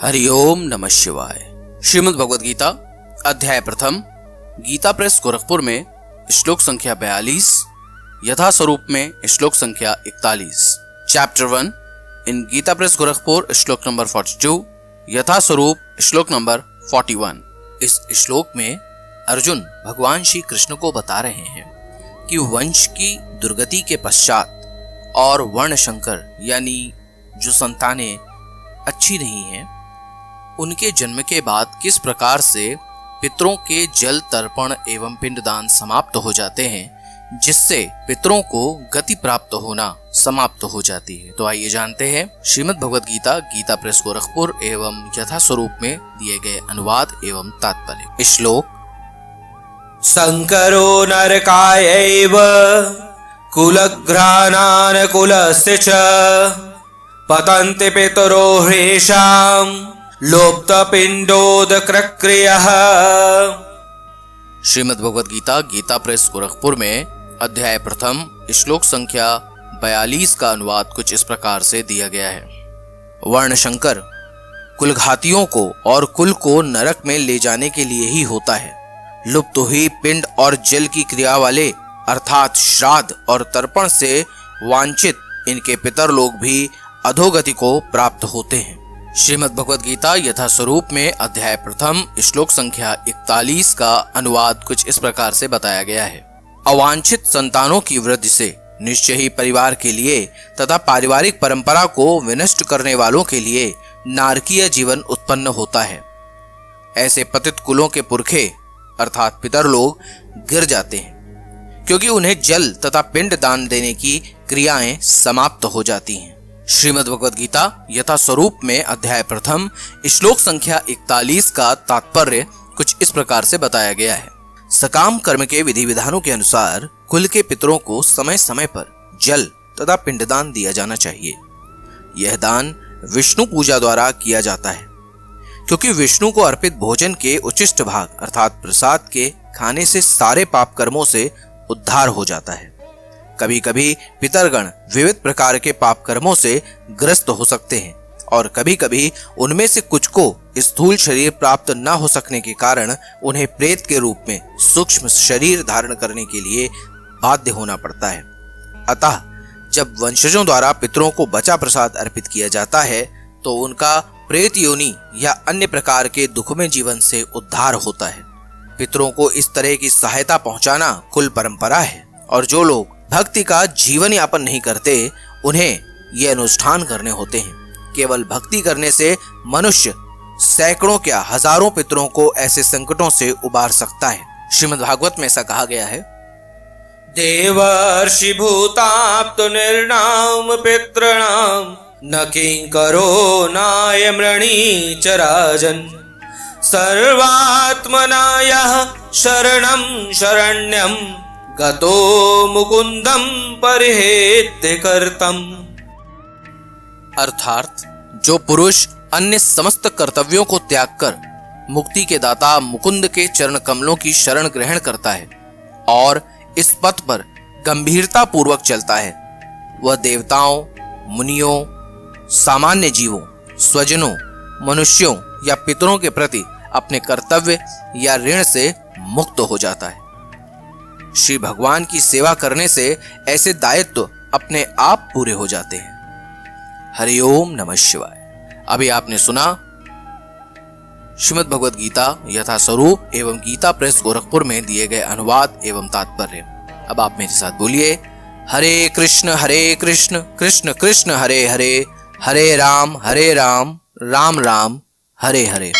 हरिओम नमः शिवाय। श्रीमद् भगवद गीता अध्याय प्रथम, गीता प्रेस गोरखपुर में श्लोक संख्या 42, यथा स्वरूप में श्लोक संख्या 41। चैप्टर 1 इन गीता प्रेस गोरखपुर श्लोक नंबर 42, यथा स्वरूप श्लोक नंबर 41। इस श्लोक में अर्जुन भगवान श्री कृष्ण को बता रहे हैं कि वंश की दुर्गति के पश्चात और वर्ण शंकर यानी जो संतानें अच्छी नहीं हैं, उनके जन्म के बाद किस प्रकार से पितरों के जल तर्पण एवं पिंडदान समाप्त हो जाते हैं, जिससे पितरों को गति प्राप्त होना समाप्त हो जाती है। तो आइए जानते हैं श्रीमद् भगवद गीता गीता प्रेस गोरखपुर एवं यथा स्वरूप में दिए गए अनुवाद एवं तात्पर्य। श्लोक: संकरो नरकायैव कुलघ्राणान् कुलस्य च पतन्ति पितरो ह्रेषाम् लोप्तपिण्डोदक्रक्रियः। श्रीमद् भगवद गीता गीता प्रेस गोरखपुर में अध्याय प्रथम श्लोक संख्या 42 का अनुवाद कुछ इस प्रकार से दिया गया है। वर्णशंकर कुलघातियों को और कुल को नरक में ले जाने के लिए ही होता है। लुप्त हुई पिंड और जल की क्रिया वाले अर्थात श्राद्ध और तर्पण से वांछित इनके पितर लोग भी अधोगति को प्राप्त होते हैं। श्रीमद् भगवद गीता यथा स्वरूप में अध्याय प्रथम श्लोक संख्या 41 का अनुवाद कुछ इस प्रकार से बताया गया है। अवांछित संतानों की वृद्धि से निश्चय ही परिवार के लिए तथा पारिवारिक परंपरा को विनष्ट करने वालों के लिए नारकीय जीवन उत्पन्न होता है। ऐसे पतित कुलों के पुरखे अर्थात पितर लोग गिर जाते हैं, क्योंकि उन्हें जल तथा पिंड दान देने की क्रियाएं समाप्त हो जाती हैं। श्रीमद् भगवद गीता यथा स्वरूप में अध्याय प्रथम श्लोक संख्या 41 का तात्पर्य कुछ इस प्रकार से बताया गया है। सकाम कर्म के विधि विधानों के अनुसार कुल के पितरों को समय समय पर जल तथा पिंडदान दिया जाना चाहिए। यह दान विष्णु पूजा द्वारा किया जाता है, क्योंकि विष्णु को अर्पित भोजन के उचिष्ट भाग अर्थात प्रसाद के खाने से सारे पाप कर्मों से उद्धार हो जाता है। कभी कभी पितरगण विविध प्रकार के पाप कर्मों से ग्रस्त हो सकते हैं और कभी कभी उनमें से कुछ को स्थूल शरीर प्राप्त न हो सकने के कारण उन्हें प्रेत के रूप में सूक्ष्म शरीर धारण करने के लिए बाध्य होना पड़ता है। अतः जब वंशजों द्वारा पितरों को बचा प्रसाद अर्पित किया जाता है तो उनका प्रेत योनि या अन्य प्रकार के दुखमय जीवन से उद्धार होता है। पितरों को इस तरह की सहायता पहुंचाना कुल परंपरा है, और जो लोग भक्ति का जीवन यापन नहीं करते उन्हें ये अनुष्ठान करने होते हैं। केवल भक्ति करने से मनुष्य सैकड़ों क्या हजारों पितरों को ऐसे संकटों से उबार सकता है। श्रीमद् भागवत में ऐसा कहा गया है: देवर्षि भूताप्त निर्णाम पितॄणाम न किंकरो नायमृणी च राजन् सर्वात्मना यः शरणं शरण्यं गतो मुकुंदम परिहेत्य कर्तम। अर्थात जो पुरुष अन्य समस्त कर्तव्यों को त्याग कर मुक्ति के दाता मुकुंद के चरण कमलों की शरण ग्रहण करता है और इस पथ पर गंभीरता पूर्वक चलता है, वह देवताओं, मुनियों, सामान्य जीवों, स्वजनों, मनुष्यों या पितरों के प्रति अपने कर्तव्य या ऋण से मुक्त हो जाता है। श्री भगवान की सेवा करने से ऐसे दायित्व अपने आप पूरे हो जाते हैं। हरिओम नमः शिवाय। अभी आपने सुना श्रीमद् भगवद गीता यथा स्वरूप एवं गीता प्रेस गोरखपुर में दिए गए अनुवाद एवं तात्पर्य। अब आप मेरे साथ बोलिए: हरे कृष्ण कृष्ण कृष्ण हरे हरे, हरे राम राम राम हरे हरे।